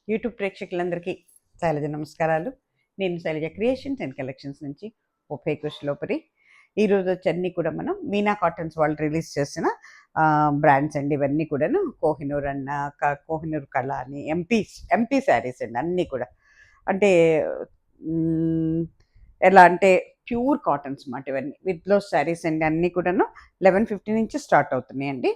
YouTube ప్రేక్షకులందరికీ శైలజ నమస్కారాలు. నేను శైలజ క్రియేషన్స్ అండ్ కలెక్షన్స్ నుంచి ఒప్పే కుష్లోపరి. ఈరోజు వచ్చి అన్నీ కూడా మనం మీనా కాటన్స్ వాళ్ళు రిలీజ్ చేసిన బ్రాండ్స్ అండి. ఇవన్నీ కూడాను కోహినూర్ అన్న కోహినూర్ కళ అని ఎంపీ శారీస్ అండి. అన్నీ కూడా అంటే ఎలా అంటే ప్యూర్ కాటన్స్ మాట ఇవన్నీ. విత్ బ్లౌజ్ శారీస్ అండి. అన్నీ కూడాను 1150 నుంచి స్టార్ట్ అవుతున్నాయండి.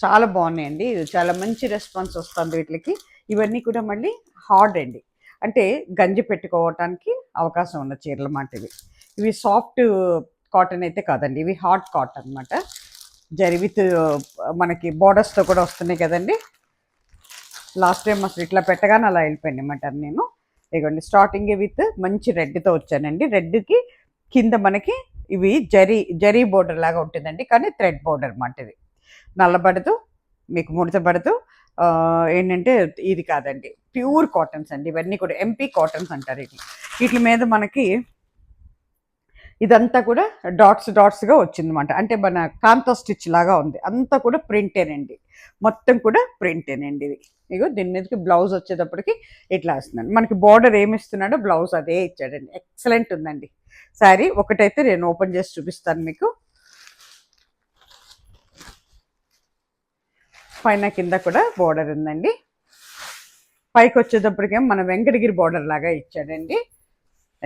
చాలా బాగున్నాయండి. చాలా మంచి రెస్పాన్స్ వస్తుంది వీటికి. ఇవన్నీ కూడా మళ్ళీ హార్డ్ అండి, అంటే గంజి పెట్టుకోవటానికి అవకాశం ఉన్న చీరలు మాట ఇవి సాఫ్ట్ కాటన్ అయితే కాదండి, ఇవి హార్డ్ కాటన్ అనమాట. జరి విత్ మనకి బోర్డర్స్తో కూడా వస్తున్నాయి కదండి. లాస్ట్ టైం అసలు ఇట్లా పెట్టగానే అలా వెళ్ళిపోయింది అనమాట. నేను ఇదిగోండి స్టార్టింగ్ విత్ మంచి రెడ్తో వచ్చానండి. రెడ్కి కింద మనకి ఇవి జరీ బోర్డర్ లాగా ఉంటుందండి, కానీ థ్రెడ్ బోర్డర్ అన్నమాట. ఇది నల్లబడదు, మీకు ముడత పడదు. ఏంటంటే ఇది కాదండి, ప్యూర్ కాటన్స్ అండి. ఇవన్నీ కూడా ఎంపీ కాటన్స్ అంటారు. వీటి మీద మనకి ఇదంతా కూడా డాట్స్గా వచ్చిందన్నమాట. అంటే మన కాంతా స్టిచ్ లాగా ఉంది. అంతా కూడా ప్రింటేనండి, మొత్తం కూడా ప్రింటేనండి. ఇది ఇగో దీని మీదకి బ్లౌజ్ వచ్చేటప్పటికి ఇట్లా వస్తుందండి. మనకి బార్డర్ ఏమి ఇస్తున్నాడో బ్లౌజ్ అదే ఇచ్చాడండి. ఎక్సలెంట్ ఉందండి శారీ. ఒకటైతే నేను ఓపెన్ చేసి చూపిస్తాను మీకు. పైన కింద కూడా బోర్డర్ ఉందండి. పైకి వచ్చేటప్పటికేమో మన వెంకటగిరి బోర్డర్ లాగా ఇచ్చాడండి.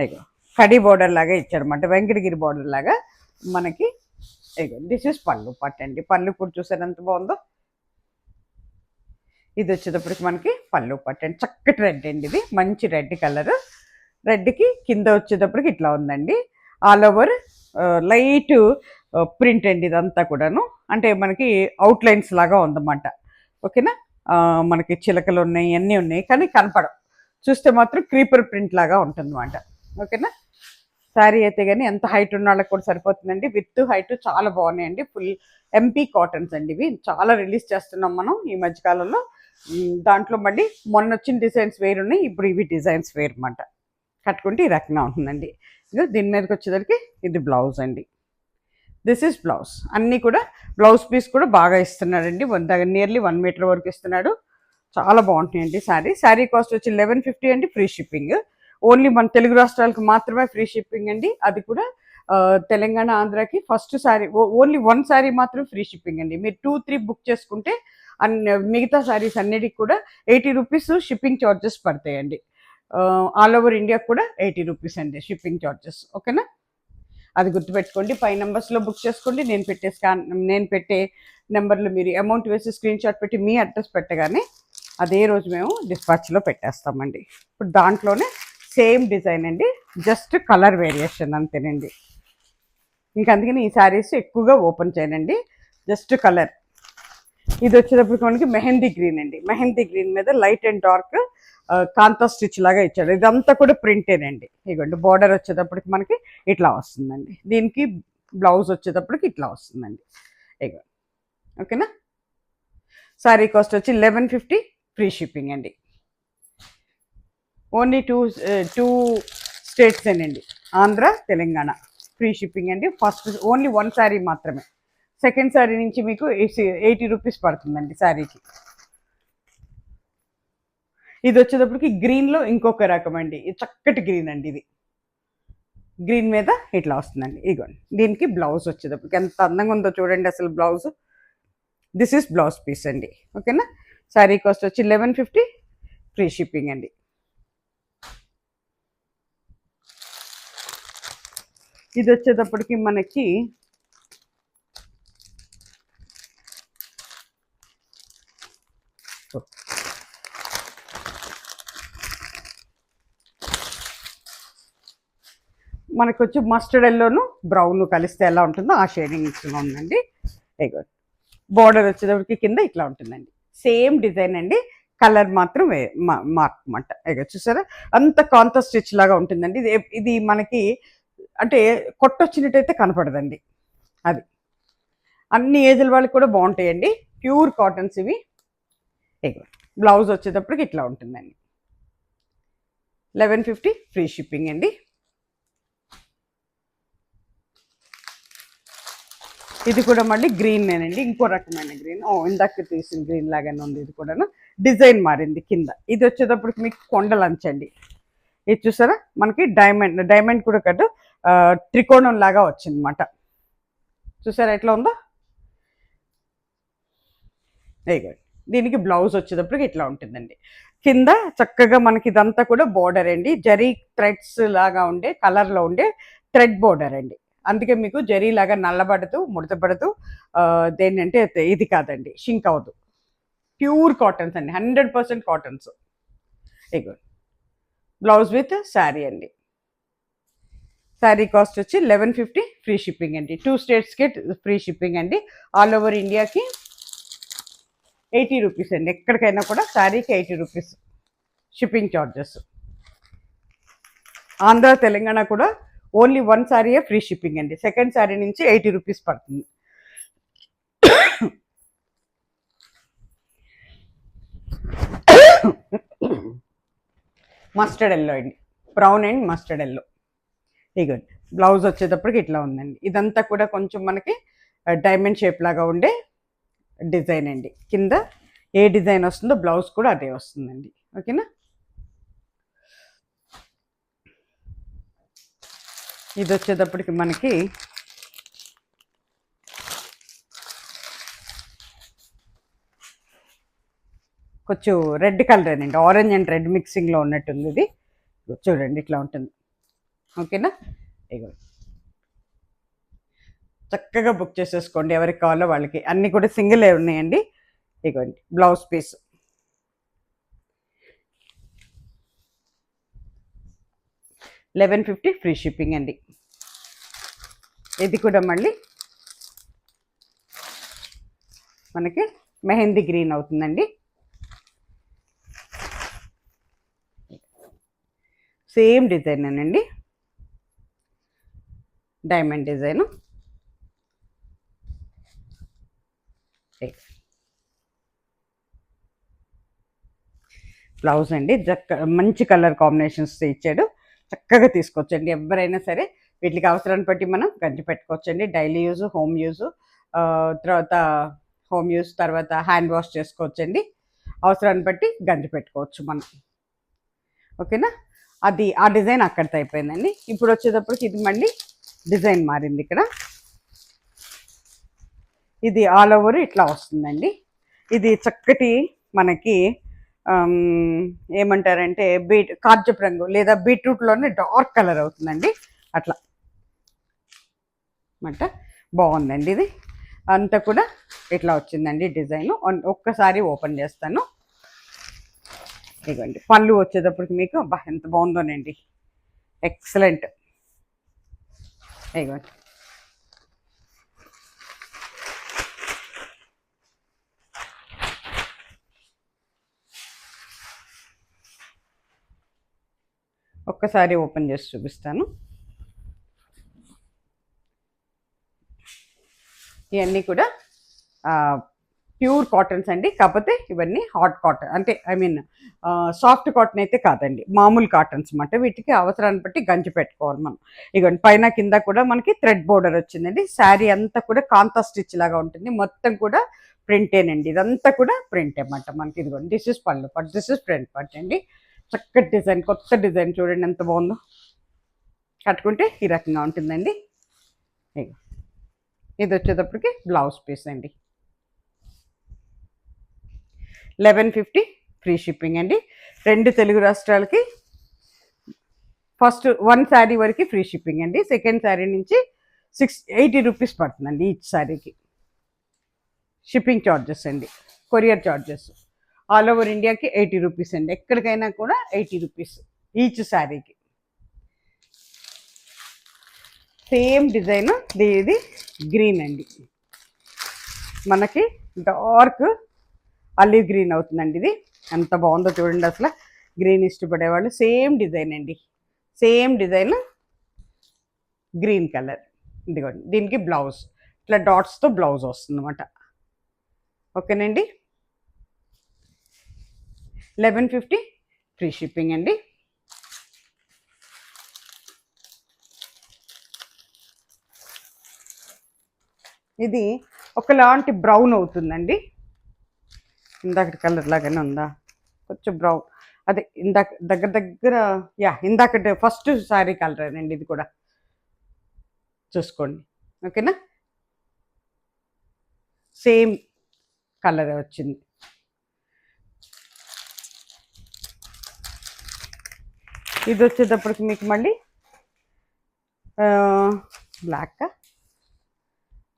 అయ్యో కడి బోర్డర్ లాగా ఇచ్చాడనమాట, వెంకటగిరి బోర్డర్ లాగా మనకి. అయ్యో దిస్ ఇస్ పళ్ళు పట్టు అండి. పళ్ళు కూడా చూసారు ఎంత బాగుందో. ఇది వచ్చేటప్పటికి మనకి పళ్ళు పట్టు అండి. చక్కటి రెడ్ అండి, ఇది మంచి రెడ్ కలర్. రెడ్కి కింద వచ్చేటప్పటికి ఇట్లా ఉందండి. ఆల్ ఓవర్ లైట్ ప్రింట్ అండి ఇదంతా కూడాను. అంటే మనకి అవుట్లైన్స్ లాగా ఉందన్నమాట. ఓకేనా. మనకి చిలకలు ఉన్నాయి, అన్నీ ఉన్నాయి, కానీ కనపడవు. చూస్తే మాత్రం క్రీపర్ ప్రింట్ లాగా ఉంటుందన్నమాట. ఓకేనా. శారీ అయితే కానీ ఎంత హైట్ ఉన్న వాళ్ళకి కూడా సరిపోతుందండి. విత్ హైట్ చాలా బాగున్నాయండి. ఫుల్ ఎంపీ కాటన్స్ అండి. ఇవి చాలా రిలీజ్ చేస్తున్నాం మనం ఈ మధ్యకాలంలో. దాంట్లో మళ్ళీ మొన్న వచ్చిన డిజైన్స్ వేరు ఉన్నాయి, ఇప్పుడు ఇవి డిజైన్స్ వేరు అన్నమాట. కట్టుకుంటే ఈ రకంగా ఉంటుందండి. దీని మీదకి వచ్చేసరికి ఇది బ్లౌజ్ అండి. This is blouse. అన్నీ కూడా బ్లౌజ్ పీస్ కూడా బాగా ఇస్తున్నాడండి. నియర్లీ 1 మీటర్ వరకు ఇస్తున్నాడు. చాలా బాగుంటాయండి శారీ. శారీ కాస్ట్ వచ్చి 1150 అండి. Free shipping. ఓన్లీ మన తెలుగు రాష్ట్రాలకు మాత్రమే ఫ్రీ షిప్పింగ్ అండి. అది కూడా తెలంగాణ, ఆంధ్రాకి ఫస్ట్ శారీ ఓన్లీ 1 శారీ మాత్రం ఫ్రీ షిప్పింగ్ అండి. మీరు 2-3 బుక్ చేసుకుంటే మిగతా శారీస్ అన్నిటికి కూడా 80 రూపీస్ షిప్పింగ్ ఛార్జెస్ పడతాయండి. ఆల్ ఓవర్ ఇండియా కూడా 80 రూపీస్ అండి షిప్పింగ్ ఛార్జెస్. ఓకేనా. అది గుర్తుపెట్టుకోండి. 5 నెంబర్స్లో బుక్ చేసుకోండి. నేను పెట్టే నెంబర్లు మీరు అమౌంట్ వేసి స్క్రీన్ షాట్ పెట్టి మీ అడ్రస్ పెట్టగానే అదే రోజు మేము డిస్పాచ్లో పెట్టేస్తామండి. ఇప్పుడు దాంట్లోనే సేమ్ డిజైన్ అండి, జస్ట్ కలర్ వేరియేషన్ అంతేనండి. ఇంకా అందుకని ఈ శారీస్ ఎక్కువగా ఓపెన్ చేయనండి, జస్ట్ కలర్. ఇది వచ్చేటప్పటికి మనకి మెహందీ గ్రీన్ అండి. మెహందీ గ్రీన్ మీద light and dark kantha stitch లాగా ఇచ్చాడు. ఇదంతా కూడా ప్రింటేనండి. ఇదిగోండి బార్డర్ వచ్చేటప్పటికి మనకి ఇట్లా వస్తుందండి. దీనికి బ్లౌజ్ వచ్చేటప్పటికి ఇట్లా వస్తుందండి. ఇగో ఓకేనా. శారీ కాస్ట్ వచ్చి 1150 ఫ్రీ షిప్పింగ్ అండి. ఓన్లీ టూ స్టేట్స్ అండి, ఆంధ్ర, తెలంగాణ. ఫ్రీ షిప్పింగ్ అండి. ఫస్ట్ ఓన్లీ 1 శారీ మాత్రమే. సెకండ్ శారీ నుంచి మీకు 80 రూపీస్ పడుతుందండి శారీకి. ఇది వచ్చేటప్పటికి గ్రీన్లో ఇంకొక రకం అండి. ఇది చక్కటి గ్రీన్ అండి. ఇది గ్రీన్ మీద ఇట్లా వస్తుందండి. ఇగోండి దీనికి బ్లౌజ్ వచ్చేటప్పటికి ఎంత అందంగా ఉందో చూడండి అసలు blouse. This is blouse piece అండి. ఓకేనా. శారీ కాస్ట్ వచ్చి 1150 ఫ్రీ షిప్పింగ్ అండి. ఇది వచ్చేటప్పటికి మనకి మనకు వచ్చి మస్టర్డ్ ఎల్లోను బ్రౌన్ కలిస్తే ఎలా ఉంటుందో ఆ షేడింగ్స్లో ఉందండి. ఇగో బార్డర్ వచ్చేటప్పటికి కింద ఇట్లా ఉంటుందండి. సేమ్ డిజైన్ అండి, కలర్ మాత్రం మార్క్ మాట. ఇక చూసారా అంత కాంతా స్టిచ్ లాగా ఉంటుందండి. ఇది మనకి అంటే కొట్టొచ్చినట్టయితే కనపడదండి. అది అన్ని ఏజ్ల వాళ్ళకి కూడా బాగుంటాయండి. ప్యూర్ కాటన్స్ ఇవి. ఇగో బ్లౌజ్ వచ్చేటప్పటికి ఇట్లా ఉంటుందండి. 1150 ఫ్రీ షిప్పింగ్ అండి. ఇది కూడా మళ్ళీ గ్రీనేనండి, ఇంకో రకమైన గ్రీన్. ఇందాక తీసిన గ్రీన్ లాగానే ఉంది. ఇది కూడా డిజైన్ మారింది కింద. ఇది వచ్చేటప్పటికి మీకు కొండలు అంచండి. ఇది చూసారా మనకి డైమండ్ కూడా కాదు, త్రికోణం లాగా వచ్చిందన్నమాట. చూసారా ఎట్లా ఉందో. దీనికి బ్లౌజ్ వచ్చేటప్పటికి ఇట్లా ఉంటుందండి. కింద చక్కగా మనకి ఇదంతా కూడా బోర్డర్ అండి, జరీ థ్రెడ్స్ లాగా ఉండే కలర్లో ఉండే థ్రెడ్ బోర్డర్ అండి. అందుకే మీకు జరీ లాగా నల్లబడదు, ముడతపడదు. దేనంటే ఇది కాదండి, షింక్ అవ్వదు. ప్యూర్ కాటన్స్ అండి, 100% cottons. Ego blouse with sari అండి. శారీ కాస్ట్ వచ్చి 1150, ఫ్రీ షిప్పింగ్ అండి. 2 స్టేట్స్కి ఫ్రీ షిప్పింగ్ అండి. ఆల్ ఓవర్ ఇండియాకి 80 రూపీస్ అండి. ఎక్కడికైనా కూడా శారీకి 80 rupees shipping charges. Andhra Telangana కూడా ఓన్లీ 1 శారీయే ఫ్రీ షిప్పింగ్ అండి. సెకండ్ శారీ నుంచి 80 రూపీస్ పడుతుంది. మస్టర్డ్ ఎల్లో అండి, brown and mustard yellow. Ego blouse వచ్చేటప్పటికి ఇట్లా ఉందండి. ఇదంతా కూడా కొంచెం మనకి డైమండ్ షేప్ లాగా ఉండే డిజైన్ అండి. కింద ఏ డిజైన్ వస్తుందో బ్లౌజ్ కూడా అదే వస్తుందండి. ఓకేనా. ఇది వచ్చేటప్పటికి మనకి కొంచెం రెడ్ కలర్ అండి, ఆరెంజ్ అండ్ రెడ్ మిక్సింగ్లో ఉన్నట్టుంది. ఇది చూడండి ఇట్లా ఉంటుంది. ఓకేనా. ఇగో చక్కగా బుక్ చేసేసుకోండి ఎవరికి కావాలో వాళ్ళకి. అన్నీ కూడా సింగిల్ ఉన్నాయండి. ఇగోండి బ్లౌజ్ పీస్. $1150 ఫ్రీ షిప్పింగ్ అండి. ఇది కూడా మళ్ళీ మనకి మెహందీ గ్రీన్ అవుతుందండి. సేమ్ డిజైన్ అండి, డైమండ్ డిజైను. బ్లౌజ్ అండి, మంచి కలర్ కాంబినేషన్స్ ఇచ్చాడు. చక్కగా తీసుకొచ్చండి ఎవరైనా సరే. వీటికి అవసరాన్ని బట్టి మనం గంజి పెట్టుకోవచ్చండి. డైలీ యూజ్, హోమ్ యూజ్, తర్వాత హోమ్ యూజ్ తర్వాత హ్యాండ్ వాష్ చేసుకోవచ్చండి. అవసరాన్ని బట్టి గంజి పెట్టుకోవచ్చు మనం. ఓకేనా. అది ఆ డిజైన్ అక్కడితో అయిపోయిందండి. ఇప్పుడు వచ్చేటప్పటికి ఇది మళ్ళీ డిజైన్ మారింది. ఇక్కడ ఇది ఆల్ ఓవర్ ఇట్లా వస్తుందండి. ఇది చక్కటి మనకి ఏమంటారంటే కార్జప్ రంగు లేదా బీట్రూట్లోనే డార్క్ కలర్ అవుతుందండి. అట్లా అనమాట. బాగుందండి. ఇది అంతా కూడా ఇట్లా వచ్చిందండి డిజైన్. ఒక్కసారి ఓపెన్ చేస్తాను. ఇదిగోండి పళ్ళు వచ్చేటప్పటికి మీకు ఎంత బాగుందోనండి, ఎక్సలెంట్. ఇదిగోండి ఒక్కసారి ఓపెన్ చేసి చూపిస్తాను. ఇవన్నీ కూడా ప్యూర్ కాటన్స్ అండి. కాకపోతే ఇవన్నీ హాట్ కాటన్, అంటే ఐ మీన్ సాఫ్ట్ కాటన్ అయితే కాదండి, మామూలు కాటన్స్ అన్నమాట. వీటికి అవసరాన్ని బట్టి గంజి పెట్టుకోవాలి మనం. ఇగోండి పైన కింద కూడా మనకి థ్రెడ్ బోర్డర్ వచ్చిందండి. శారీ అంతా కూడా కాంతా స్టిచ్ లాగా ఉంటుంది. మొత్తం కూడా ప్రింటేనండి, ఇదంతా కూడా ప్రింట్ అన్నమాట మనకి. ఇదిగోండి దిస్ ఇస్ పళ్ళు part, this is front part అండి. చక్కటి డిజైన్, కొత్త డిజైన్ చూడండి ఎంత బాగుందో. కట్టుకుంటే ఈ రకంగా ఉంటుందండి. ఇది వచ్చేటప్పటికి బ్లౌజ్ పీస్ అండి. 1150 ఫ్రీ షిప్పింగ్ అండి. 2 తెలుగు రాష్ట్రాలకి ఫస్ట్ 1 శారీ వరకు ఫ్రీ షిప్పింగ్ అండి. సెకండ్ శారీ నుంచి 80 రూపీస్ పడుతుందండి ఈచ్ శారీకి. షిప్పింగ్ ఛార్జెస్ అండి, కొరియర్ ఛార్జెస్. ఆల్ ఓవర్ ఇండియాకి 80 రూపీస్ అండి. ఎక్కడికైనా కూడా 80 రూపీస్ ఈచ్ శారీకి. Same design. ఇది గ్రీన్ అండి, మనకి డార్క్ ఆలివ్ గ్రీన్ అవుతుందండి. ఇది ఎంత బాగుందో చూడండి అసలు. గ్రీన్ ఇష్టపడేవాళ్ళు. సేమ్ డిజైన్ అండి, సేమ్ డిజైన్ గ్రీన్ కలర్. ఇదిగోండి దీనికి బ్లౌజ్ ఇట్లా డాట్స్తో బ్లౌజ్ వస్తుంది అన్నమాట. ఓకేనండి. 1150 ఫ్రీ షిప్పింగ్ అండి. ఇది ఒకలాంటి బ్రౌన్ అవుతుందండి. ఇందాక కలర్ లాగానే ఉందా, కొంచెం బ్రౌన్, అదే ఇందాక దగ్గర దగ్గర ఇందాక ఫస్ట్ శారీ కలర్ అండి ఇది కూడా, చూసుకోండి. ఓకేనా, సేమ్ కలర్ వచ్చింది. ఇది వచ్చేటప్పటికి మీకు మళ్ళీ బ్లాక్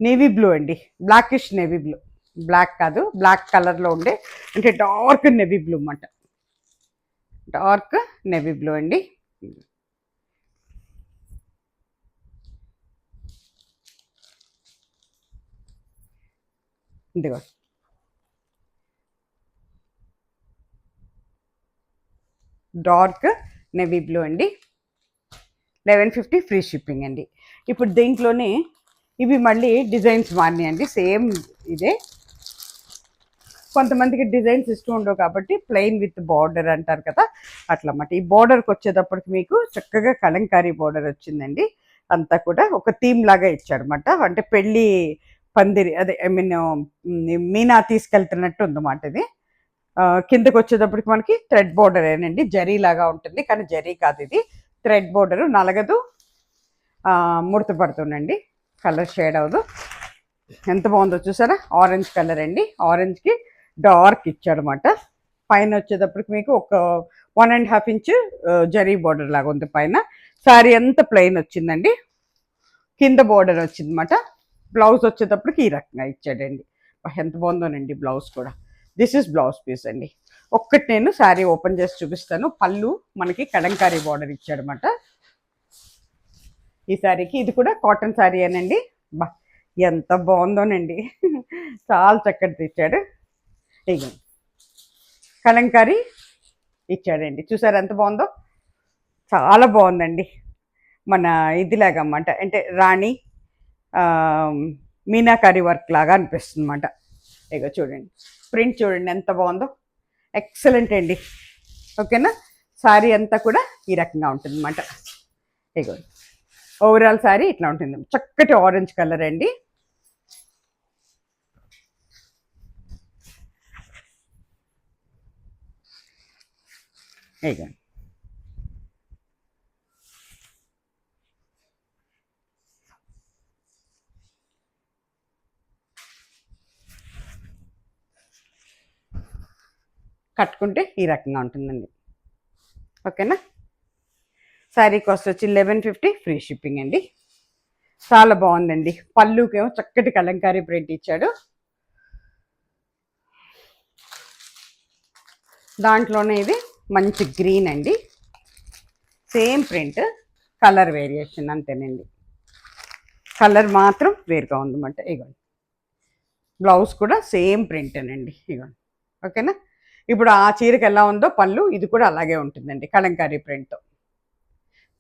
నేవీ బ్లూ అండి, బ్లాకిష్ నేవీ బ్లూ, బ్లాక్ కాదు బ్లాక్ కలర్లో ఉండే అంటే డార్క్ నేవీ బ్లూ అన్నమాట, డార్క్ నేవీ బ్లూ అండి. ఇదిగో డార్క్ నేవీ బ్లూ అండి, 1150 ఫ్రీ షిప్పింగ్ అండి. ఇప్పుడు దీంట్లోనే ఇవి మళ్ళీ డిజైన్స్ మారినాయండి, సేమ్ ఇదే. కొంతమందికి డిజైన్స్ ఇష్టం ఉండవు కాబట్టి ప్లెయిన్ విత్ బార్డర్ అంటారు కదా, అట్లా అన్నమాట. ఈ బార్డర్కి వచ్చేటప్పటికి మీకు చక్కగా కలంకారీ బార్డర్ వచ్చిందండి. అంతా కూడా ఒక థీమ్ లాగా ఇచ్చాడనమాట, అంటే పెళ్ళి పందిరి, అదే ఐ మీన్ మీనా తీసుకెళ్తున్నట్టు ఉందన్నమాట ఇది. కిందకి వచ్చేటప్పటికి మనకి థ్రెడ్ బోర్డర్ ఏనండి, జరీ లాగా ఉంటుంది కానీ జరీ కాదు ఇది, థ్రెడ్ బోర్డరు, నలగదు, ముడత పడుతుందండి, కలర్ షేడ్ అవ్వదు. ఎంత బాగుందో చూసారా, ఆరెంజ్ కలర్ అండి, ఆరెంజ్కి డార్క్ ఇచ్చాడనమాట. పైన వచ్చేటప్పటికి మీకు ఒక 1.5 ఇంచ్ జరీ బోర్డర్ లాగా ఉంది పైన. శారీ అంతా ప్లెయిన్ వచ్చిందండి, కింద బోర్డర్ వచ్చిందన్నమాట. బ్లౌజ్ వచ్చేటప్పటికి ఈ రకంగా ఇచ్చాడండి, ఎంత బాగుందోనండి బ్లౌజ్ కూడా. దిస్ ఇస్ బ్లౌజ్ పీస్ అండి. ఒక్కటి నేను శారీ ఓపెన్ చేసి చూపిస్తాను. పళ్ళు మనకి కలంకారీ బార్డర్ ఇచ్చాడనమాట ఈ శారీకి. ఇది కూడా కాటన్ శారీ అనండి, బా ఎంత బాగుందోనండి, చాలా చక్కటి తెచ్చాడు. ఇక కలంకారీ ఇచ్చాడండి, చూసారు ఎంత బాగుందో, చాలా బాగుందండి. మన ఇదిలాగా అన్నమాట, అంటే రాణి మీనాకారి వర్క్ లాగా అనిపిస్తుంది అన్నమాట. ఇక చూడండి ప్రింట్ చూడండి ఎంత బాగుందో, ఎక్సలెంట్ అండి. ఓకేనా, శారీ అంతా కూడా ఈ రకంగా ఉంటుంది అన్నమాట. ఇగో ఓవరాల్ శారీ ఇట్లా ఉంటుంది, చక్కటి ఆరెంజ్ కలర్ అండి. ఇగో కట్టుకుంటే ఈ రకంగా ఉంటుందండి. ఓకేనా, శారీ కాస్ట్ వచ్చి 1150 ఫ్రీ షిప్పింగ్ అండి. చాలా బాగుందండి. పళ్ళుకేమో చక్కటి కలంకారీ ప్రింట్ ఇచ్చాడు, దాంట్లోనే ఇది మంచి గ్రీన్ అండి, సేమ్ ప్రింట్, కలర్ వేరియేషన్ అంతేనండి, కలర్ మాత్రం వేరుగా ఉందన్నమాట. ఇగోండి బ్లౌజ్ కూడా సేమ్ ప్రింట్ అనండి, ఇగోండి. ఓకేనా, ఇప్పుడు ఆ చీరకి ఎలా ఉందో పళ్ళు ఇది కూడా అలాగే ఉంటుందండి, కలంకారీ ప్రింట్తో.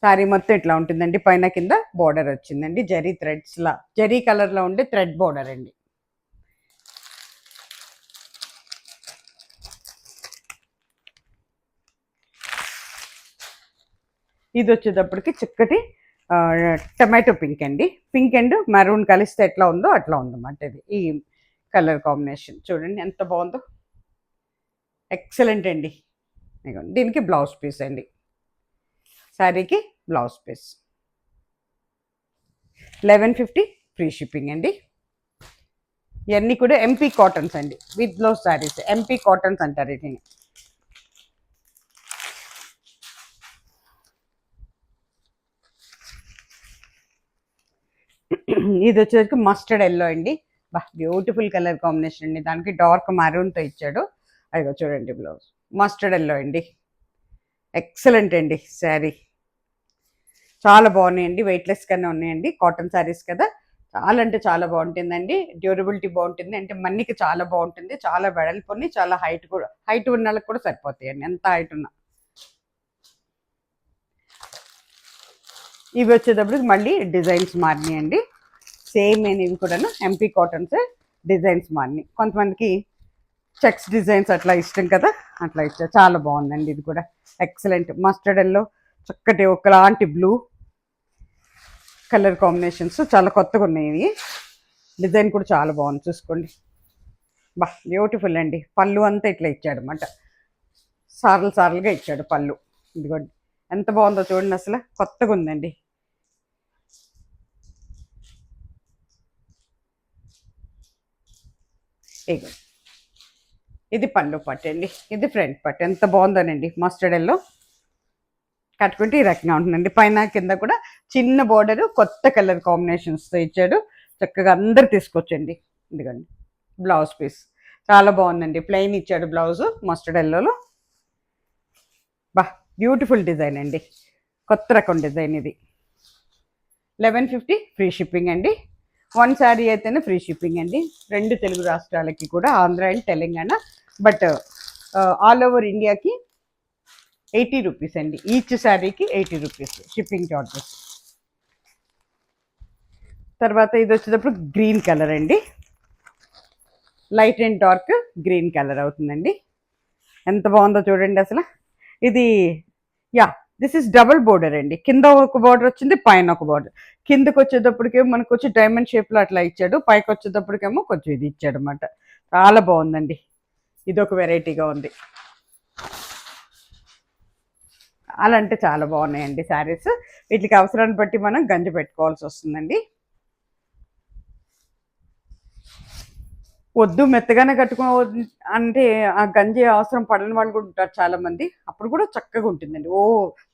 శారీ మొత్తం ఇట్లా ఉంటుందండి, పైన కింద బోర్డర్ వచ్చిందండి, జరీ థ్రెడ్స్లా, జరీ కలర్లో ఉండే థ్రెడ్ బోర్డర్ అండి. ఇది వచ్చేటప్పటికి చిక్కటి టమాటో పింక్ అండి, పింక్ అండ్ మెరూన్ కలిస్తే ఎట్లా ఉందో అట్లా ఉందన్నమాట. ఇది ఈ కలర్ కాంబినేషన్ చూడండి ఎంత బాగుందో, ఎక్సలెంట్ అండి. దీనికి బ్లౌజ్ పీస్ అండి, శారీకి బ్లౌజ్ పీస్ 1150 ఫ్రీ షిప్పింగ్ అండి. ఇవన్నీ కూడా ఎంపీ కాటన్స్ అండి, with blouse saris, MP cottons అంటారు వీటిని. ఇది వచ్చేసరికి మస్టర్డ్ ఎల్లో అండి, బా బ్యూటిఫుల్ కలర్ కాంబినేషన్ అండి, దానికి డార్క్ మరూన్తో ఇచ్చాడు. అదిగో చూడండి బ్లౌజ్ మస్టర్డ్ ఎల్లో అండి, ఎక్సలెంట్ అండి. శారీ చాలా బాగున్నాయండి, వెయిట్లెస్గానే ఉన్నాయండి, కాటన్ శారీస్ కదా, చాలా అంటే చాలా బాగుంటుందండి, డ్యూరబిలిటీ బాగుంటుంది, అంటే మన్నికి చాలా బాగుంటుంది, చాలా వెడల్పుని, చాలా హైట్ కూడా, హైట్ ఉన్న వాళ్ళకి కూడా సరిపోతాయండి, ఎంత హైట్ ఉన్నా. ఇవి వచ్చేటప్పటికి మళ్ళీ డిజైన్స్ మారినాయండి, సేమ్ నేను ఇవి కూడాను ఎంపీ కాటన్స్ డిజైన్స్ మారినాయి. కొంతమందికి చెక్స్ డిజైన్స్ అట్లా ఇష్టం కదా, అట్లా ఇచ్చా, చాలా బాగుందండి. ఇది కూడా ఎక్సలెంట్, మస్టర్డ్ ఎల్లో, చక్కటి ఒకలాంటి బ్లూ కలర్ కాంబినేషన్స్ చాలా కొత్తగా ఉన్నాయి ఇవి. డిజైన్ కూడా చాలా బాగుంది చూసుకోండి. బా బ్యూటిఫుల్ అండి. పళ్ళు అంతా ఇట్లా ఇచ్చాడు అనమాట, సార్లు సార్లుగా ఇచ్చాడు పళ్ళు. ఇదిగోండి ఎంత బాగుందో చూడండి, అసలు కొత్తగా ఉందండి. ఇగో ఇది పళ్ళు పట్టు అండి, ఇది ఫ్రంట్ పట్టు. ఎంత బాగుందోనండి, మస్టర్డ్ ఎల్లో కట్టుకుంటే ఈ రకంగా ఉంటుందండి. పైన కింద కూడా చిన్న బోర్డర్ కొత్త కలర్ కాంబినేషన్స్తో ఇచ్చాడు. చక్కగా అందరు తీసుకొచ్చండి. ఇదిగోండి బ్లౌజ్ పీస్ చాలా బాగుందండి, ప్లెయిన్ ఇచ్చాడు బ్లౌజ్ మస్టర్డ్ ఎల్లోలో. బా బ్యూటిఫుల్ డిజైన్ అండి, కొత్త రకం డిజైన్ ఇది. 1150 ఫ్రీ షిప్పింగ్ అండి. 1 శారీ అయితేనే ఫ్రీ షిప్పింగ్ అండి. 2 తెలుగు రాష్ట్రాలకి కూడా, Andhra and Telangana. But all over ఇండియాకి 80 రూపీస్ అండి. ఈచ్ శారీకి 80 రూపీస్ షిప్పింగ్ చార్జెస్. తర్వాత ఇది వచ్చేటప్పుడు గ్రీన్ కలర్ అండి, light and dark green colour అవుతుందండి. ఎంత బాగుందో చూడండి అసలు. ఇది yeah this is double border అండి. కింద ఒక బోర్డర్ వచ్చింది, పైన ఒక బోర్డర్. కిందకి వచ్చేటప్పటికేమో మనకు వచ్చి డైమండ్ షేప్లో అట్లా ఇచ్చాడు, పైకి వచ్చేటప్పటికేమో కొంచెం ఇది ఇచ్చాడు అనమాట. చాలా బాగుందండి, ఇది ఒక వెరైటీగా ఉంది. అలా అంటే చాలా బాగున్నాయండి శారీస్. వీటికి అవసరాన్ని బట్టి మనం గంజి పెట్టుకోవాల్సి వస్తుందండి. వద్దు మెత్తగానే కట్టుకో అంటే ఆ గంజి అవసరం పడని వాళ్ళు కూడా ఉంటారు చాలామంది, అప్పుడు కూడా చక్కగా ఉంటుందండి. ఓ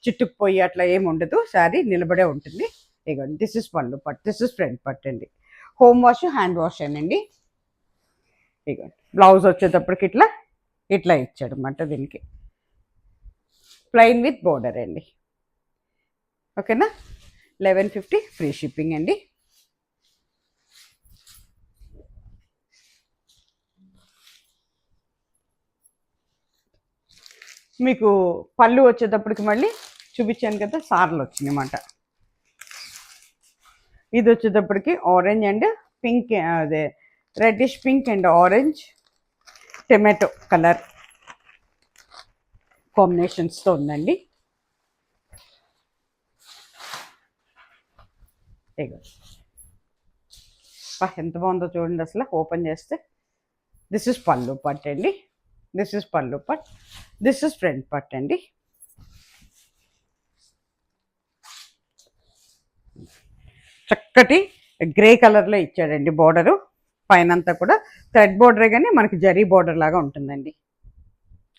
చిట్టుకుపోయి అట్లా ఏమి ఉండదు, శారీ నిలబడే ఉంటుంది. ఇగోండి దిస్ ఇస్ పళ్ళు పట్టు, దిస్ ఇస్ ఫ్రంట్ పట్టు అండి. హోమ్ వాష్ హ్యాండ్ వాష్ అండి. ఇగోండి బ్లౌజ్ వచ్చేటప్పటికి ఇట్లా ఇట్లా ఇచ్చాడు అన్నమాట, దీనికి ప్లెయిన్ విత్ బోర్డర్ అండి. ఓకేనా, 1150 ఫ్రీ షిప్పింగ్ అండి. మీకు పళ్ళు వచ్చేటప్పటికి మళ్ళీ చూపించాను కదా, సార్లు వచ్చినాయి అన్నమాట. ఇది వచ్చేటప్పటికి ఆరెంజ్ అండ్ పింక్, అదే reddish pink and orange tomato colour కాంబినేషన్స్తో ఉందండి. ఎంత బాగుందో చూడండి అసలు, ఓపెన్ చేస్తే. దిస్ ఇస్ పళ్ళు పట్టు అండి, దిస్ ఇస్ పళ్ళు పట్, దిస్ ఇస్ ఫ్రంట్ పట్ అండి. చక్కటి గ్రే కలర్లో ఇచ్చాడండి బోర్డరు. పైన అంతా కూడా థ్రెడ్ బోర్డరే కానీ మనకి జరీ బోర్డర్ లాగా ఉంటుందండి.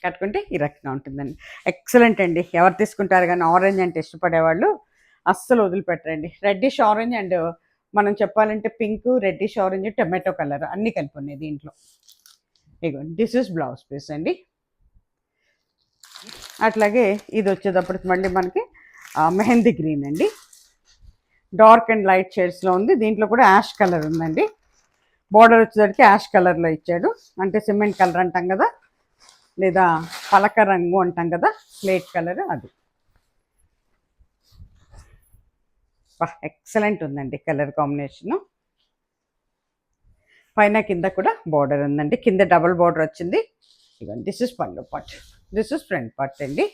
కట్టుకుంటే ఈ రకంగా ఉంటుందండి. ఎక్సలెంట్ అండి. ఎవరు తీసుకుంటారు కానీ ఆరెంజ్ అంటే ఇష్టపడేవాళ్ళు అస్సలు వదిలిపెట్టరండి. రెడ్డిష్ ఆరెంజ్ అండ్ మనం చెప్పాలంటే pink, reddish orange, tomato colour అన్నీ కలిపి ఉన్నాయి దీంట్లో. ఇగోండి దిస్ ఇస్ బ్లౌజ్ పీస్ అండి. అట్లాగే ఇది వచ్చేటప్పటికి మళ్ళీ మనకి మెహందీ గ్రీన్ అండి, డార్క్ అండ్ లైట్ షేడ్స్లో ఉంది. దీంట్లో కూడా యాష్ కలర్ ఉందండి. బోర్డర్ వచ్చేసరికి యాష్ కలర్లో ఇచ్చాడు, అంటే సిమెంట్ కలర్ అంటాం కదా, లేదా పలక రంగు అంటాం కదా, స్లేట్ కలర్ అది. ఎక్సలెంట్ ఉందండి కలర్ కాంబినేషను. పైన కింద కూడా బోర్డర్ ఉందండి, కింద డబుల్ బోర్డర్ వచ్చింది. ఇవన్నీ దిస్ ఇస్ పళ్ళు part, this is front part అండి.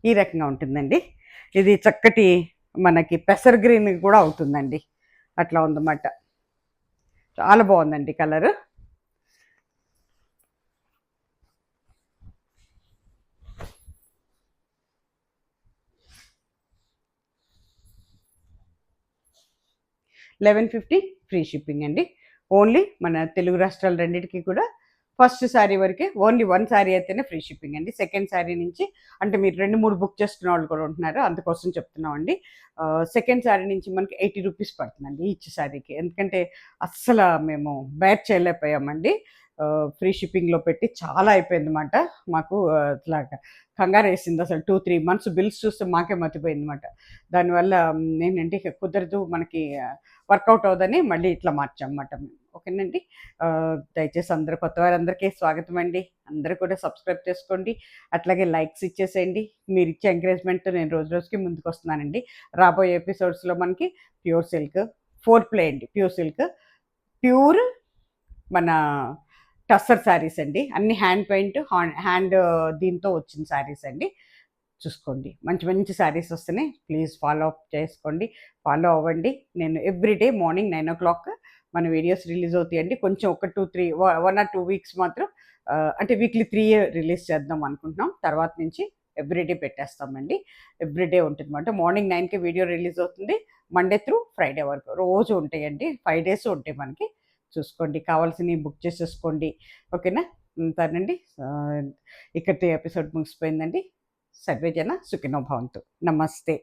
ఈ రకంగా ఉంటుందండి. ఇది చక్కటి మనకి పెసర్ గ్రీన్ కూడా అవుతుందండి, అట్లా ఉందన్నమాట. చాలా బాగుందండి కలరు. $1150 ఫ్రీ షిప్పింగ్ అండి. ఓన్లీ మన తెలుగు రాష్ట్రాలు రెండింటికి కూడా ఫస్ట్ శారీ వరకే, ఓన్లీ 1 శారీ అయితేనే ఫ్రీ షిప్పింగ్ అండి. సెకండ్ శారీ నుంచి అంటే మీరు 2-3 బుక్ చేసుకున్న వాళ్ళు కూడా ఉంటున్నారు, అందుకోసం చెప్తున్నామండి. సెకండ్ శారీ నుంచి మనకి 80 రూపీస్ పడుతుందండి ఈచ్ శారీకి. ఎందుకంటే అస్సలు మేము బేర్ చేయలేకపోయామండి, ఫ్రీ షిప్పింగ్లో పెట్టి చాలా అయిపోయిందన్నమాట. మాకు అట్లా కంగారు వేసింది అసలు. 2-3 మంత్స్ బిల్స్ చూస్తే మాకే మతిపోయిందన్నమాట. దానివల్ల ఏంటంటే కుదరదు మనకి, వర్కౌట్ అవుదని మళ్ళీ ఇట్లా మార్చామన్నమాట మేము. ఓకేనండి, దయచేసి అందరూ కొత్త వారందరికీ స్వాగతం అండి. అందరూ కూడా సబ్స్క్రైబ్ చేసుకోండి, అట్లాగే లైక్స్ ఇచ్చేసేయండి. మీరు ఇచ్చే ఎంకరేజ్మెంట్తో నేను రోజు రోజుకి ముందుకు వస్తున్నానండి. రాబోయే ఎపిసోడ్స్లో మనకి ప్యూర్ సిల్క్ 4 ప్లే అండి, ప్యూర్ సిల్క్ ప్యూర్ మన టస్సర్ శారీస్ అండి. అన్ని హ్యాండ్ పెయింట్, హ్యాండ్ దీంతో వచ్చిన శారీస్ అండి. చూసుకోండి, మంచి మంచి శారీస్ వస్తున్నాయి. ప్లీజ్ ఫాలో అప్ చేసుకోండి, ఫాలో అవ్వండి. నేను ఎవ్రీడే మార్నింగ్ 9 o'clock మన వీడియోస్ రిలీజ్ అవుతాయండి. కొంచెం ఒక 1 or 2 వీక్స్ మాత్రం అంటే వీక్లీ 3 రిలీజ్ చేద్దాం అనుకుంటున్నాం. తర్వాత నుంచి ఎవ్రీడే పెట్టేస్తామండి. ఎవ్రీడే ఉంటుంది అనమాట. మార్నింగ్ 9కి వీడియో రిలీజ్ అవుతుంది. మండే త్రూ ఫ్రైడే వరకు రోజు ఉంటాయండి. 5 days ఉంటాయి మనకి. చూసుకోండి, కావాల్సినవి బుక్ చేసేసుకోండి. ఓకేనా? ఉంటానండి. ఇక్కడితో ఎపిసోడ్ ముగిసిపోయిందండి. సర్వే జన సుఖినో భవంతు. నమస్తే.